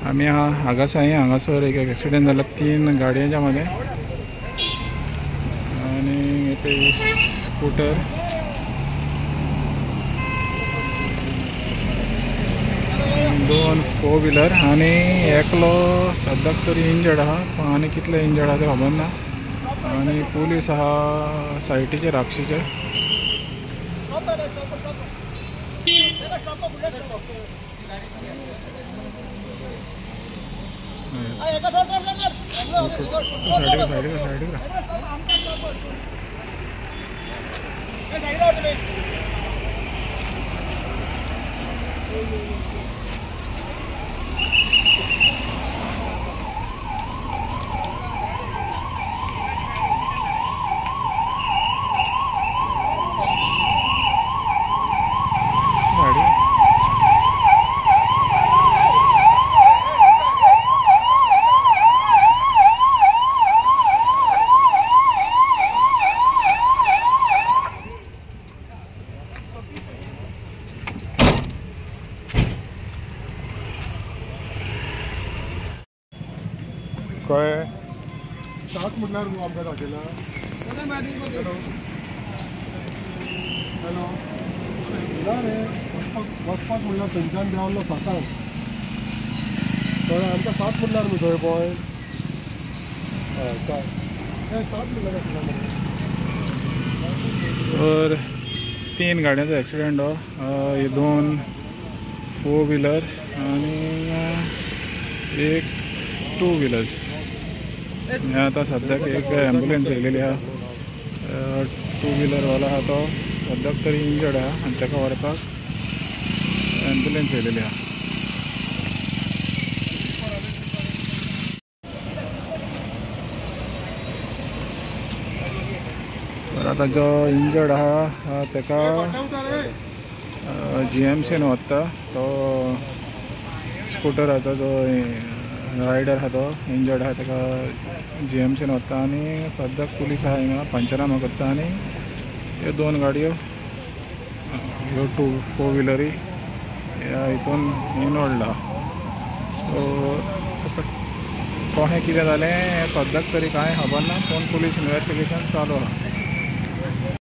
आम्ही हांगासर हांगासर एक ॲक्सिडेंट झाला 3 गाडयांच्या मध्ये आणि इथे स्कूटर दोन 4 व्हीलर आणि एकलो सद्याक तरी इंजर्ड आहा आनी कितले इंजर्ड आहा ते खबर ना आणि पोलीस आहा सायटीचेर राक्षीचे काय सात म्हटल्यार न्हू आमकां दाखयला हॅलो ना रे वचपाक म्हणल्यार थंयच्यान देंवलो सातांक कळ्ळें आमकां सात म्हटल्यार न्हू थंय पळय हय काय हे सात म्हटल्यार और 3 गाड्यांचो ॲक्सिडेंट हो हे 2 4 व्हीलर आणि एक 2 व्हीलर्स आता सद्याक एक ॲम्ब्युलन्स येयलेली आहा 2 व्हीलरवालो आहा तो सद्याक तरी इंजर्ड आहा आनी ताका व्हरपाक ॲम्ब्युलन्स येयलेली आहा तर आता जो इंजर्ड आहा ताका GMCन व्हरता तो स्कूटराचो जो रायडर आहा तो इंजर्ड आहा ताका GMCन व्हरता आनी सद्याक पुलीस आहा हिंगा पंचनामा करता आनी ह्यो 2 गाडयो ह्यो 4 व्हीलरी ह्या हितून इनवॉल्ड आहा सो कशें कितें जालें हें सद्याक तरी कांय खबर ना पूण पुलीस इन्वेस्टिगेशन चालू आहा.